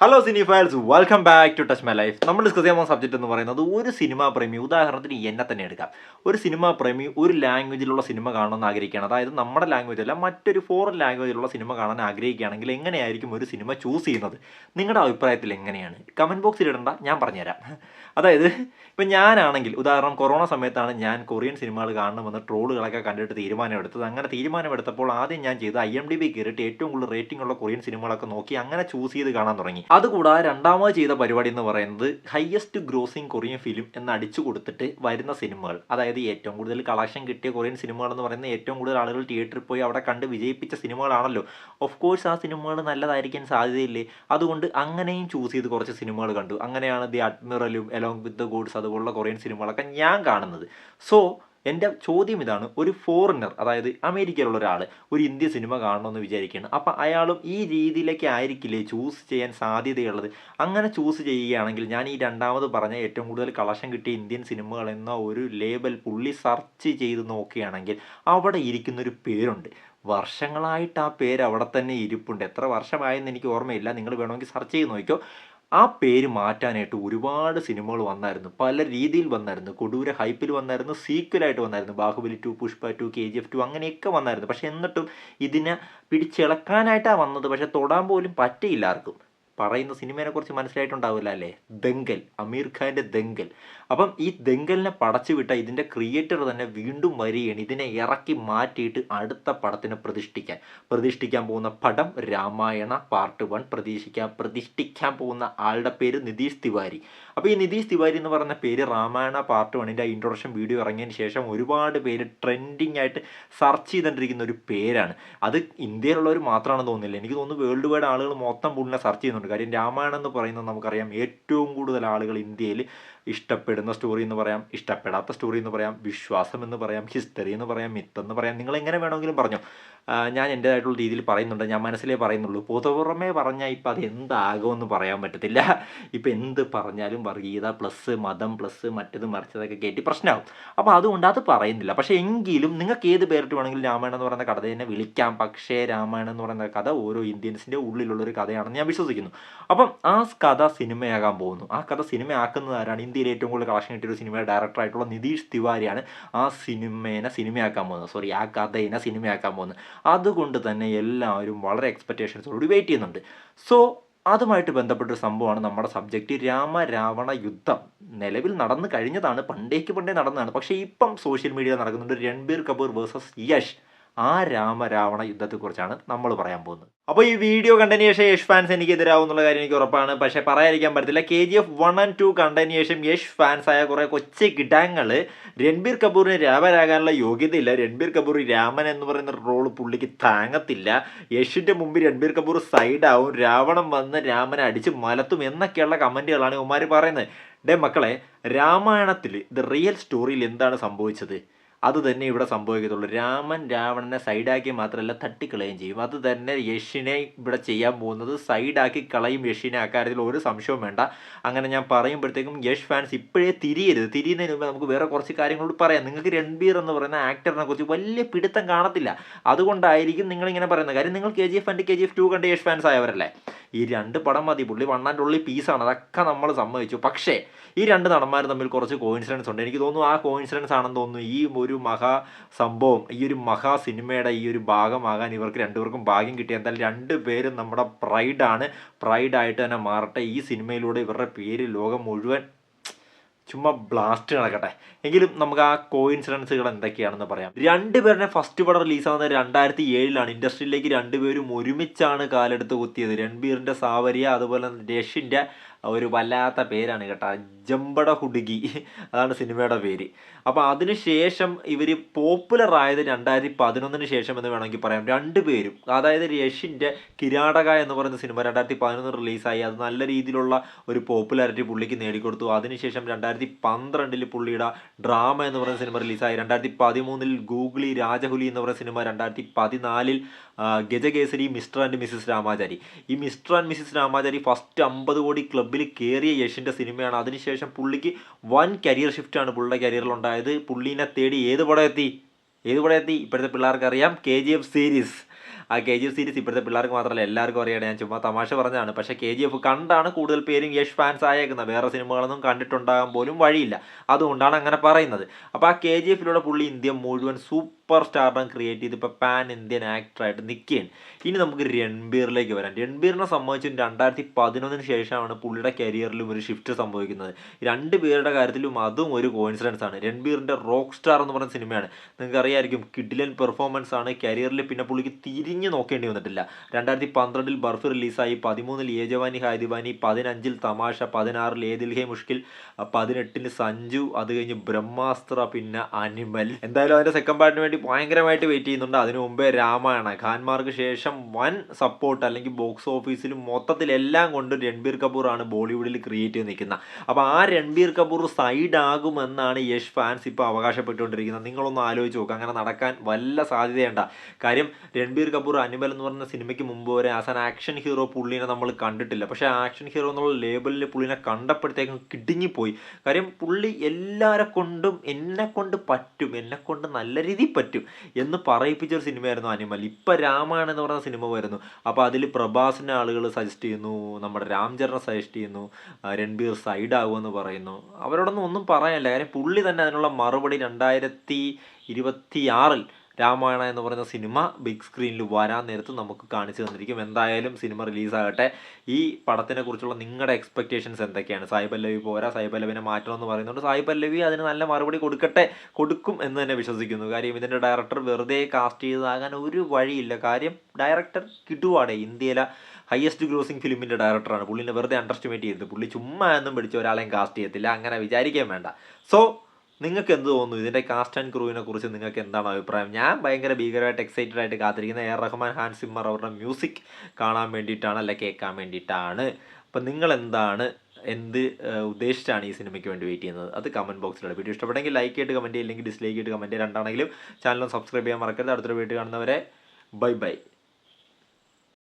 Hello Cine Files, welcome back to touch my life. നമ്മൾ discuss ചെയ്യാൻ പോകുന്ന subject എന്ന് പറയുന്നത് ഒരു സിനിമാ പ്രേമി, ഉദാഹരണത്തിന് എന്നെ തന്നെ എടുക്കാം. ഒരു സിനിമാ പ്രേമി ഒരു ലാംഗ്വേജിലുള്ള സിനിമ കാണണമെന്ന് ആഗ്രഹിക്കുകയാണ്. അതായത് നമ്മുടെ ലാംഗ്വേജ് അല്ല, മറ്റൊരു ഫോറിൻ ലാംഗ്വേജിലുള്ള സിനിമ കാണാൻ ആഗ്രഹിക്കുകയാണെങ്കിൽ എങ്ങനെയായിരിക്കും ഒരു സിനിമ ചൂസ് ചെയ്യുന്നത്? നിങ്ങളുടെ അഭിപ്രായത്തിൽ എങ്ങനെയാണ്? കമൻറ്റ് ബോക്സിൽ ഇടണ്ട, ഞാൻ പറഞ്ഞുതരാം. അതായത് ഇപ്പം ഞാനാണെങ്കിൽ, ഉദാഹരണം കൊറോണ സമയത്താണ് ഞാൻ കൊറിയൻ സിനിമകൾ കാണണമെന്ന് ട്രോളുകളൊക്കെ കണ്ടിട്ട് തീരുമാനമെടുത്തത്. അങ്ങനെ തീരുമാനമെടുത്തപ്പോൾ ആദ്യം ഞാൻ ചെയ്ത് IMDb കയറിയിട്ട് ഏറ്റവും കൂടുതൽ റേറ്റിംഗ് ഉള്ള കൊറിയൻ സിനിമകളൊക്കെ നോക്കി അങ്ങനെ ചൂസ് ചെയ്ത് കാണാൻ തുടങ്ങി. അതുകൂടാതെ രണ്ടാമത് ചെയ്ത പരിപാടി എന്ന് പറയുന്നത് ഹയസ്റ്റ് ഗ്രോസിംഗ് കൊറിയൻ ഫിലിം എന്ന് അടിച്ചു കൊടുത്തിട്ട് വരുന്ന സിനിമകൾ, അതായത് ഏറ്റവും കൂടുതൽ കളക്ഷൻ കിട്ടിയ കൊറിയൻ സിനിമകൾ എന്ന് പറയുന്നത് ഏറ്റവും കൂടുതൽ ആളുകൾ തിയേറ്ററിൽ പോയി അവിടെ കണ്ട് വിജയിപ്പിച്ച സിനിമകളാണല്ലോ. ഓഫ് കോഴ്സ് ആ സിനിമകൾ നല്ലതായിരിക്കാൻ സാധ്യതയില്ലേ? അതുകൊണ്ട് അങ്ങനെയും ചൂസ് ചെയ്ത് കുറച്ച് സിനിമകൾ കണ്ടു. അങ്ങനെയാണ് ദി അഡ്മിറലും എലോങ് വിത്ത് ദ ഗോഡ്സ് അതുപോലുള്ള കൊറിയൻ സിനിമകളൊക്കെ ഞാൻ കാണുന്നത്. സോ എൻ്റെ ചോദ്യം ഇതാണ്, ഒരു ഫോറിനർ, അതായത് അമേരിക്കയിലുള്ള ഒരാൾ ഒരു ഇന്ത്യ സിനിമ കാണണമെന്ന് വിചാരിക്കുകയാണ്. അപ്പം അയാളും ഈ രീതിയിലേക്ക് ആയിരിക്കില്ലേ ചൂസ് ചെയ്യാൻ സാധ്യതയുള്ളത്? അങ്ങനെ ചൂസ് ചെയ്യുകയാണെങ്കിൽ ഞാൻ ഈ രണ്ടാമത് പറഞ്ഞ ഏറ്റവും കൂടുതൽ കളക്ഷൻ കിട്ടിയ ഇന്ത്യൻ സിനിമകൾ എന്ന ഒരു ലേബൽ പുള്ളി സെർച്ച് ചെയ്ത് നോക്കുകയാണെങ്കിൽ അവിടെ ഇരിക്കുന്നൊരു പേരുണ്ട്. വർഷങ്ങളായിട്ട് ആ പേര് അവിടെ തന്നെ ഇരിപ്പുണ്ട്. എത്ര വർഷമായെന്ന് എനിക്ക് ഓർമ്മയില്ല, നിങ്ങൾ വേണമെങ്കിൽ സെർച്ച് ചെയ്ത് നോക്കിക്കോ. ആ പേര് മാറ്റാനായിട്ട് ഒരുപാട് സിനിമകൾ വന്നായിരുന്നു, പല രീതിയിൽ വന്നായിരുന്നു. കൊടൂര ഹൈപ്പിൽ വന്നായിരുന്നു, സീക്വലായിട്ട് വന്നായിരുന്നു. ബാഹുബലി 2, പുഷ്പ 2, KGF 2 അങ്ങനെയൊക്കെ വന്നായിരുന്നു. പക്ഷെ എന്നിട്ടും ഇതിനെ പിടിച്ചിളക്കാനായിട്ടാണ് വന്നത്. പക്ഷെ തൊടാൻ പോലും പറ്റിയില്ല ആർക്കും. പറയുന്ന സിനിമയെ കുറിച്ച് മനസ്സിലായിട്ടുണ്ടാവില്ല അല്ലേ? ദംഗൽ, അമീർ ഖാൻ്റെ ദംഗൽ. അപ്പം ഈ ദംഗലിനെ പടച്ചു വിട്ട ഇതിൻ്റെ ക്രിയേറ്റർ തന്നെ വീണ്ടും വരികയാണ് ഇതിനെ ഇറക്കി മാറ്റിയിട്ട് അടുത്ത പടത്തിനെ പ്രതിഷ്ഠിക്കാൻ പോകുന്ന പടം രാമായണ പാർട്ട് 1 പ്രതിഷ്ഠിക്കാൻ പോകുന്ന ആളുടെ പേര് നിതീഷ് തിവാരി. അപ്പോൾ ഈ നിതീഷ് തിവാരി എന്ന് പറയുന്ന പേര് രാമായണ പാർട്ട് 1ൻ്റെ ഇൻട്രൊഡക്ഷൻ വീഡിയോ ഇറങ്ങിയതിന് ശേഷം ഒരുപാട് പേര് ട്രെൻഡിങ് ആയിട്ട് സെർച്ച് ചെയ്തുകൊണ്ടിരിക്കുന്ന ഒരു പേരാണ്. അത് ഇന്ത്യയിലുള്ളവർ മാത്രമാണെന്ന് തോന്നുന്നില്ല, എനിക്ക് തോന്നുന്നു വേൾഡ് വൈഡ് ആളുകൾ മൊത്തം പുള്ളിനെ സെർച്ച് ചെയ്യുന്നുണ്ട്. കാര്യം രാമായണം എന്ന് പറയുന്നത് നമുക്കറിയാം ഏറ്റവും കൂടുതൽ ആളുകൾ ഇന്ത്യയിൽ ഇഷ്ടപ്പെടുന്ന സ്റ്റോറി എന്ന് പറയാം, ഇഷ്ടപ്പെടാത്ത സ്റ്റോറി എന്ന് പറയാം, വിശ്വാസം എന്ന് പറയാം, ഹിസ്റ്ററി എന്ന് പറയാം, മിത്ത് എന്ന് പറയാം, നിങ്ങൾ എങ്ങനെ വേണമെങ്കിലും പറഞ്ഞോ. ഞാൻ എൻ്റേതായിട്ടുള്ള രീതിയിൽ പറയുന്നുണ്ട്, ഞാൻ മനസ്സിലേ പറയുന്നുള്ളൂ. പുറമേ പറഞ്ഞാൽ ഇപ്പം അത് എന്താകുമെന്ന് പറയാൻ പറ്റത്തില്ല. ഇപ്പം എന്ത് പറഞ്ഞാലും വർഗീയത പ്ലസ് മതം പ്ലസ് മറ്റത് മറിച്ചതൊക്കെ കയറ്റി പ്രശ്നമാകും. അപ്പോൾ അതുകൊണ്ട് അത് പറയുന്നില്ല. പക്ഷേ എങ്കിലും നിങ്ങൾക്ക് ഏത് പേരിട്ട് വേണമെങ്കിലും രാമായണം എന്ന് പറയുന്ന കഥ തന്നെ വിളിക്കാം. പക്ഷേ രാമായണം എന്ന് പറയുന്ന കഥ ഓരോ ഇന്ത്യൻസിൻ്റെ ഉള്ളിലുള്ളൊരു കഥയാണെന്ന് ഞാൻ വിശ്വസിക്കുന്നു. അപ്പം ആ കഥ സിനിമയാകാൻ പോകുന്നു. ആ കഥ സിനിമയാക്കുന്നത് ആരാണ്? ഇന്ത്യയിൽ ഏറ്റവും കൂടുതൽ കളക്ഷൻ കിട്ടിയൊരു സിനിമയുടെ ഡയറക്ടറായിട്ടുള്ള നിതീഷ് തിവാരിയാണ് ആ സിനിമയാക്കാൻ പോകുന്നത്. ആ കഥയിനെ സിനിമയാക്കാൻ പോകുന്നത്. അതുകൊണ്ട് തന്നെ എല്ലാവരും വളരെ എക്സ്പെക്റ്റേഷൻസോടുകൂടി വെയിറ്റ് ചെയ്യുന്നുണ്ട്. സോ അതുമായിട്ട് ബന്ധപ്പെട്ടൊരു സംഭവമാണ് നമ്മുടെ സബ്ജക്റ്റ്. രാവണ യുദ്ധം നിലവിൽ നടന്നു കഴിഞ്ഞതാണ്, പണ്ടേ നടന്നതാണ്. പക്ഷേ ഇപ്പം സോഷ്യൽ മീഡിയ നടക്കുന്നുണ്ട് രൺബീർ കപൂർ വേഴ്സസ് യഷ്. ആ രാവണ യുദ്ധത്തെക്കുറിച്ചാണ് നമ്മൾ പറയാൻ പോകുന്നത്. അപ്പോൾ ഈ വീഡിയോ കണ്ടതിന് ശേഷം യഷ് ഫാൻസ് എനിക്ക് എതിരാവും എന്നുള്ള കാര്യം എനിക്ക് ഉറപ്പാണ്. പക്ഷേ പറയാതിരിക്കാൻ പറ്റത്തില്ല, KGF 1 and 2 കണ്ടതിന് ശേഷം യഷ് ഫാൻസായ കുറേ കൊച്ചു കിടാങ്ങൾ രൺബീർ കപൂറിന് രാമനാകാനുള്ള യോഗ്യതയില്ല, രൺബീർ കപൂർ രാമൻ എന്ന് പറയുന്ന റോള് പുള്ളിക്ക് താങ്ങത്തില്ല, യഷിൻ്റെ മുമ്പിൽ രൺബീർ കപൂർ സൈഡാവും, രാവണൻ വന്ന് രാമനെ അടിച്ച് മലത്തും എന്നൊക്കെയുള്ള കമൻറ്റുകളാണ് ഇവന്മാർ പറയുന്നത്. മക്കളെ, രാമായണത്തിൽ ദ റിയൽ സ്റ്റോറിയിൽ എന്താണ് സംഭവിച്ചത് അത് തന്നെ ഇവിടെ സംഭവിക്കത്തുള്ളൂ. രാമൻ രാവണനെ സൈഡാക്കി മാത്രമല്ല തട്ടിക്കളയുകയും ചെയ്യും. അത് തന്നെ യഷിനെ ഇവിടെ ചെയ്യാൻ പോകുന്നത്, സൈഡാക്കി കളയും യഷിനെ. അക്കാര്യത്തിൽ ഒരു സംശയവും വേണ്ട. അങ്ങനെ ഞാൻ പറയുമ്പോഴത്തേക്കും യഷ് ഫാൻസ് ഇപ്പോഴേ തിരിയുന്നതിന് മുമ്പ് നമുക്ക് വേറെ കുറച്ച് കാര്യങ്ങളോട് പറയാം. നിങ്ങൾക്ക് രൺബീർ എന്ന് പറയുന്ന ആക്ടറിനെ കുറിച്ച് വലിയ പിടുത്തം കാണത്തില്ല, അതുകൊണ്ടായിരിക്കും നിങ്ങളിങ്ങനെ പറയുന്നത്. കാര്യം നിങ്ങൾ KGF and KGF 2 കണ്ട് യഷ് ഫാൻസ് ആയവരല്ലേ. ഈ 2 പടം മതി, പുള്ളി 1 and only പീസാണ്, അതൊക്കെ നമ്മൾ സമ്മതിച്ചു. പക്ഷേ ഈ 2 നടന്മാർ തമ്മിൽ കുറച്ച് കോയിൻസിഡൻസ് ഉണ്ട്. എനിക്ക് തോന്നുന്നു ആ കോയിൻസിഡൻസ് ആണെന്ന് തോന്നുന്നു ഈ ഒരു മഹാ സംഭവം, ഈ ഒരു മഹാ സിനിമയുടെ ഈ ഒരു ഭാഗമാകാൻ ഇവർക്ക് 2 പേർക്കും ഭാഗ്യം കിട്ടിയ. എന്തായാലും 2 പേരും നമ്മുടെ പ്രൈഡായിട്ട് തന്നെ മാറട്ടെ. ഈ സിനിമയിലൂടെ ഇവരുടെ പേര് ലോകം മുഴുവൻ ചുമ്മാ ബ്ലാസ്റ്റ് നടക്കട്ടെ. എങ്കിലും നമുക്ക് ആ കോയിൻസിഡൻസുകൾ എന്തൊക്കെയാണെന്ന് പറയാം. 2 പേരുടെ ഫസ്റ്റ് പടം റിലീസാവുന്നത് 2007 ഇൻഡസ്ട്രിയിലേക്ക് 2 പേരും ഒരുമിച്ചാണ് കാലെടുത്ത് കുത്തിയത്. രൺബീറിൻ്റെ സാവരിയ, അതുപോലെ യഷിൻ്റെ ഒരു വല്ലാത്ത പേരാണ് കേട്ടോ, ജമ്പട ഹുഡുഗി, അതാണ് സിനിമയുടെ പേര്. അപ്പോൾ അതിനുശേഷം ഇവർ പോപ്പുലറായത് 2011 ശേഷം എന്ന് വേണമെങ്കിൽ പറയാം. 2 പേരും, അതായത് യഷിൻ്റെ കിരാടക എന്ന് പറയുന്ന സിനിമ 2011 റിലീസായി. അത് നല്ല രീതിയിലുള്ള ഒരു പോപ്പുലാരിറ്റി പുള്ളിക്ക് നേടിക്കൊടുത്തു. അതിനുശേഷം 2012 പുള്ളിയുടെ ഡ്രാമ എന്ന് പറയുന്ന സിനിമ റിലീസായി. 2013 ഗൂഗ്ലി രാജഹുലി എന്ന് പറയുന്ന സിനിമ. 2014 Gajakesari, Mr and Mrs Ramachari. ഈ Mr and Mrs Ramachari first 50 കോടി ക്ലബ്ബിൽ കയറിയ യഷിൻ്റെ സിനിമയാണ്. അതിനുശേഷം പുള്ളിക്ക് വൻ കരിയർ ഷിഫ്റ്റാണ് പുള്ളിയുടെ കരിയറിലുണ്ടായത്. പുള്ളീനെ തേടി ഏത് പടം എത്തി? ഇപ്പോഴത്തെ പിള്ളേർക്ക് അറിയാം, KGF സീരീസ്. ആ KGF സീരീസ് ഇപ്പോഴത്തെ പിള്ളേർക്ക് മാത്രമല്ല എല്ലാവർക്കും അറിയാം, ഞാൻ ചുമ്മാ തമാശ പറഞ്ഞതാണ്. പക്ഷേ KGF കണ്ടാണ് കൂടുതൽ പേരും യഷ് ഫാൻസ് ആയേക്കുന്നത്. വേറെ സിനിമകളൊന്നും കണ്ടിട്ടുണ്ടാകാൻ പോലും വഴിയില്ല, അതുകൊണ്ടാണ് അങ്ങനെ പറയുന്നത്. അപ്പോൾ ആ KGFിലൂടെ പുള്ളി ഇന്ത്യ മുഴുവൻ സൂപ്പർ സ്റ്റാർഡം ക്രിയേറ്റ് ചെയ്ത് ഇപ്പോൾ പാൻ ഇന്ത്യൻ ആക്ടറായിട്ട് നിൽക്കുകയാണ്. ഇനി നമുക്ക് രൺബീറിലേക്ക് വരാം. രൺബീറിനെ സംബന്ധിച്ചും 2011 ശേഷമാണ് പുള്ളിയുടെ കരിയറിലും ഒരു ഷിഫ്റ്റ് സംഭവിക്കുന്നത്. രണ്ട് പേരുടെ കാര്യത്തിലും അതും ഒരു കോയിൻസിഡൻസ് ആണ്. രൺബീറിൻ്റെ റോക്ക് സ്റ്റാർ എന്ന് പറയുന്ന സിനിമയാണ്, നിങ്ങൾക്ക് അറിയാമായിരിക്കും. കിഡിലൻ പെർഫോമൻസ് ആണ്. കരിയറിൽ പിന്നെ പുള്ളിക്ക് തിരിഞ്ഞു നോക്കേണ്ടി വന്നിട്ടില്ല. 2012 ബർഫ് റിലീസായി, 13 യേ ജവാനി ഹായ് ദിവാനി, 15 തമാശ, 16 ഏ ദിൽ ഹേ മുഷ്കിൽ, 18 സഞ്ജു, അത് കഴിഞ്ഞ് ബ്രഹ്മാസ്ത്ര, പിന്നെ അനിമൽ. എന്തായാലും അതിൻ്റെ സെക്കൻഡ് പാർട്ടിന് വേണ്ടി ഭയങ്കരമായിട്ട് വെയിറ്റ് ചെയ്യുന്നുണ്ട്. അതിനു മുമ്പേ രാമായണ. ഖാൻമാർക്ക് ശേഷം വൻ സപ്പോർട്ട് അല്ലെങ്കിൽ ബോക്സ് ഓഫീസിലും മൊത്തത്തിലെല്ലാം കൊണ്ട് രൺബീർ കപൂർ ആണ് ബോളിവുഡിൽ ക്രിയേറ്റ് ചെയ്ത് നിൽക്കുന്നത്. അപ്പോൾ ആ രൺബീർ കപൂർ സൈഡ് ആകുമെന്നാണ് യഷ് ഫാൻസ് ഇപ്പോൾ അവകാശപ്പെട്ടുകൊണ്ടിരിക്കുന്നത്. നിങ്ങളൊന്ന് ആലോചിച്ച് നോക്കുക, അങ്ങനെ നടക്കാൻ വല്ല സാധ്യതയുണ്ട? കാര്യം രൺബീർ കപൂർ അനിമൽ എന്ന് പറഞ്ഞ സിനിമയ്ക്ക് മുമ്പ് വരെ ആസ് ആൻ ആക്ഷൻ ഹീറോ പുള്ളിനെ നമ്മൾ കണ്ടിട്ടില്ല. പക്ഷേ ആക്ഷൻ ഹീറോ എന്നുള്ള ലേബലിൽ പുള്ളിനെ കണ്ടപ്പോഴത്തേക്കും കിടുങ്ങിപ്പോയി. കാര്യം പുള്ളി എല്ലാവരെ കൊണ്ടും എന്നെക്കൊണ്ട് പറ്റും, എന്നെക്കൊണ്ട് നല്ല രീതിയിൽ പറ്റും എന്ന് പറയിപ്പിച്ചൊരു സിനിമയായിരുന്നു അനിമൽ. ഇപ്പം രാമായണം എന്ന് പറയുന്ന സിനിമ വരുന്നു. അപ്പോൾ അതിൽ പ്രഭാസിനെ ആളുകൾ സജസ്റ്റ് ചെയ്യുന്നു, നമ്മുടെ രാംചരനെ സജസ്റ്റ് ചെയ്യുന്നു, രൺബീർ സൈഡ് ആകുമെന്ന് പറയുന്നു. അവരോടൊന്നും ഒന്നും പറയാനില്ല. കാര്യം പുള്ളി തന്നെ അതിനുള്ള മറുപടി 2026 രാമായണ എന്ന് പറയുന്ന സിനിമ ബിഗ് സ്ക്രീനിൽ വരാൻ നേരത്ത് നമുക്ക് കാണിച്ചു തന്നിരിക്കും. എന്തായാലും സിനിമ റിലീസാകട്ടെ. ഈ പടത്തിനെ കുറിച്ചുള്ള നിങ്ങളുടെ എക്സ്പെക്റ്റേഷൻസ് എന്തൊക്കെയാണ്? സായി പല്ലവി പോരാ, സായി പല്ലവിനെ മാറ്റണമെന്ന് പറയുന്നുണ്ട്. സായി പല്ലവി അതിന് നല്ല മറുപടി കൊടുക്കും എന്ന് തന്നെ വിശ്വസിക്കുന്നു. കാര്യം ഇതിൻ്റെ ഡയറക്ടർ വെറുതെ കാസ്റ്റ് ചെയ്തതാകാൻ ഒരു വഴിയില്ല. കാര്യം ഡയറക്ടർ കിടുവാടെ, ഇന്ത്യയിലെ ഹയസ്റ്റ് ഗ്രോസിംഗ് ഫിലിമിൻ്റെ ഡയറക്ടറാണ്. പുള്ളിനെ വെറുതെ അണ്ടർസ്റ്റിമേറ്റ് ചെയ്തത്. പുള്ളി ചുമ്മാ എന്നും പിടിച്ച ഒരാളെയും കാസ്റ്റ് ചെയ്യത്തില്ല, അങ്ങനെ വിചാരിക്കാൻ വേണ്ട. സോ നിങ്ങൾക്ക് എന്ത് തോന്നുന്നു? ഇതിൻ്റെ കാസ്റ്റ് ആൻഡ് ക്രൂവിനെ കുറിച്ച് നിങ്ങൾക്ക് എന്താണ് അഭിപ്രായം? ഞാൻ ഭയങ്കര ഭീകരമായിട്ട് എക്സൈറ്റഡ് ആയിട്ട് കാത്തിരിക്കുന്ന എ റഹ്മാൻ, ഹാൻസ് സിമ്മർ അവരുടെ മ്യൂസിക് കാണാൻ വേണ്ടിയിട്ടാണ്, അല്ല കേൾക്കാൻ വേണ്ടിയിട്ടാണ്. അപ്പം നിങ്ങളെന്താണ്, എന്ത് ഉദ്ദേശിച്ചാണ് ഈ സിനിമയ്ക്ക് വേണ്ടി വെയിറ്റ് ചെയ്യുന്നത്? അത് കമൻറ്റ് ബോക്സിലാണ്. വീഡിയോ ഇഷ്ടപ്പെട്ടെങ്കിൽ ലൈക്ക് ചെയ്തിട്ട് കമൻറ്റ് ചെയ്യുക, ഇല്ലെങ്കിൽ ഡിസ്ലൈക്ക് ചെയ്തിട്ട് കമൻറ്റ് ചെയ്യുക. രണ്ടാണെങ്കിലും ചാനൽ സബ്സ്ക്രൈബ് ചെയ്യാൻ മറക്കരുത്. അടുത്തൊരു വീഡിയോ കാണുന്നവരെ ബൈ ബൈ.